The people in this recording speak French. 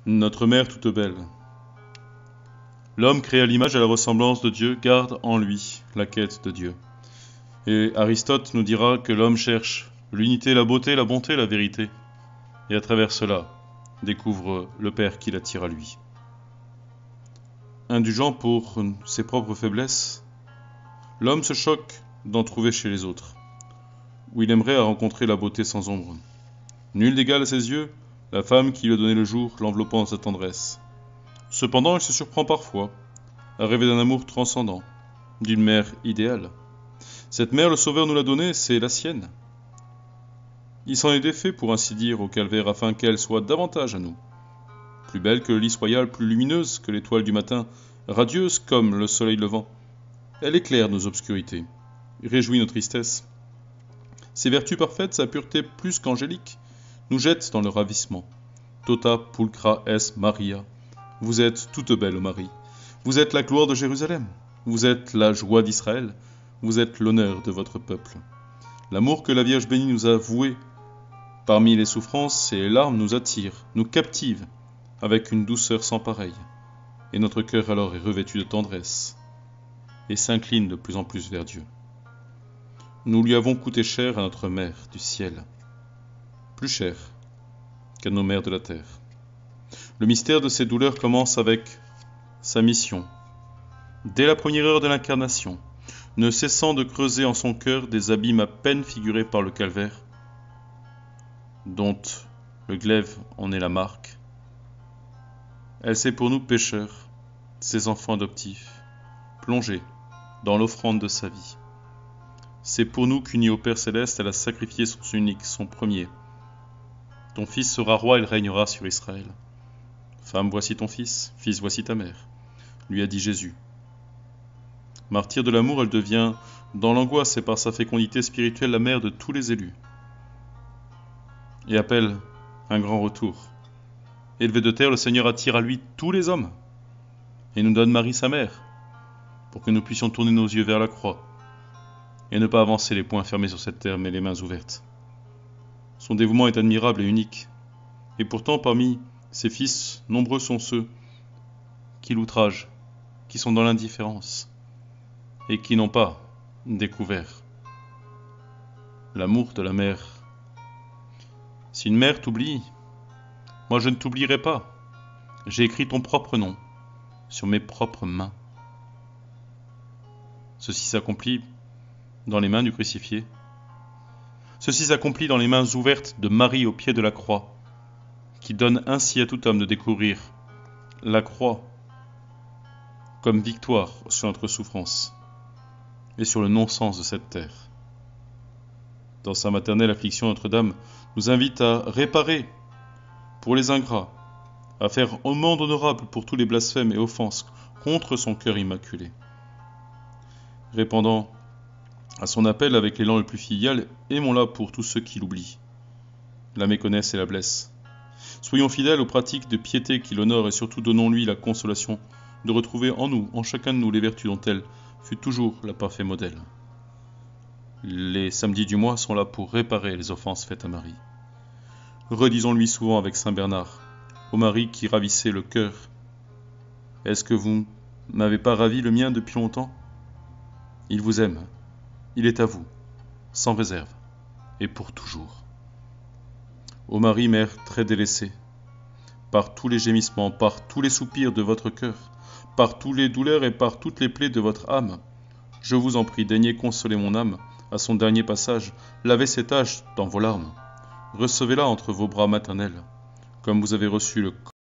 Notre mère toute belle. L'homme créé à l'image et à la ressemblance de Dieu garde en lui la quête de Dieu. Et Aristote nous dira que l'homme cherche l'unité, la beauté, la bonté, la vérité. Et à travers cela, découvre le Père qui l'attire à lui. Indulgent pour ses propres faiblesses, l'homme se choque d'en trouver chez les autres, où il aimerait rencontrer la beauté sans ombre. Nul d'égal à ses yeux la femme qui lui a donné le jour, l'enveloppant de sa tendresse. Cependant, il se surprend parfois à rêver d'un amour transcendant, d'une mère idéale. Cette mère, le Sauveur nous l'a donnée, c'est la sienne. Il s'en est défait, pour ainsi dire, au calvaire, afin qu'elle soit davantage à nous. Plus belle que le lys royal, plus lumineuse que l'étoile du matin, radieuse comme le soleil levant. Elle éclaire nos obscurités, réjouit nos tristesses. Ses vertus parfaites, sa pureté plus qu'angélique, nous jettent dans le ravissement. Tota pulcra es Maria. Vous êtes toute belle, ô Marie. Vous êtes la gloire de Jérusalem. Vous êtes la joie d'Israël. Vous êtes l'honneur de votre peuple. L'amour que la Vierge bénie nous a voué parmi les souffrances et les larmes nous attire, nous captive, avec une douceur sans pareille. Et notre cœur alors est revêtu de tendresse et s'incline de plus en plus vers Dieu. Nous lui avons coûté cher à notre mère du ciel, plus cher qu'à nos mères de la terre. Le mystère de ces douleurs commence avec sa mission. Dès la première heure de l'incarnation, ne cessant de creuser en son cœur des abîmes à peine figurés par le calvaire, dont le glaive en est la marque, elle s'est pour nous pécheurs, ses enfants adoptifs, plongés dans l'offrande de sa vie. C'est pour nous qu'unie au Père Céleste, elle a sacrifié son unique, son premier. Ton fils sera roi, il régnera sur Israël. Femme, voici ton fils, fils, voici ta mère, lui a dit Jésus. Martyre de l'amour, elle devient, dans l'angoisse et par sa fécondité spirituelle, la mère de tous les élus. Et appelle un grand retour. Élevé de terre, le Seigneur attire à lui tous les hommes, et nous donne Marie sa mère, pour que nous puissions tourner nos yeux vers la croix, et ne pas avancer les poings fermés sur cette terre, mais les mains ouvertes. Son dévouement est admirable et unique, et pourtant parmi ses fils, nombreux sont ceux qui l'outragent, qui sont dans l'indifférence, et qui n'ont pas découvert l'amour de la mère. Si une mère t'oublie, moi je ne t'oublierai pas. J'ai écrit ton propre nom sur mes propres mains. Ceci s'accomplit dans les mains du crucifié. Ceci s'accomplit dans les mains ouvertes de Marie au pied de la croix, qui donne ainsi à tout homme de découvrir la croix comme victoire sur notre souffrance et sur le non-sens de cette terre. Dans sa maternelle affliction, Notre-Dame nous invite à réparer pour les ingrats, à faire amende honorable pour tous les blasphèmes et offenses contre son cœur immaculé. Répondant à son appel avec l'élan le plus filial, aimons-la pour tous ceux qui l'oublient, la méconnaissent et la blessent. Soyons fidèles aux pratiques de piété qui l'honorent et surtout donnons-lui la consolation de retrouver en nous, en chacun de nous, les vertus dont elle fut toujours la parfaite modèle. Les samedis du mois sont là pour réparer les offenses faites à Marie. Redisons-lui souvent avec saint Bernard, ô Marie qui ravissez le cœur, est-ce que vous n'avez pas ravi le mien depuis longtemps? Il vous aime, il est à vous, sans réserve, et pour toujours. Ô Marie, mère très délaissée, par tous les gémissements, par tous les soupirs de votre cœur, par toutes les douleurs et par toutes les plaies de votre âme, je vous en prie, daignez consoler mon âme à son dernier passage, lavez ses taches dans vos larmes, recevez-la entre vos bras maternels, comme vous avez reçu le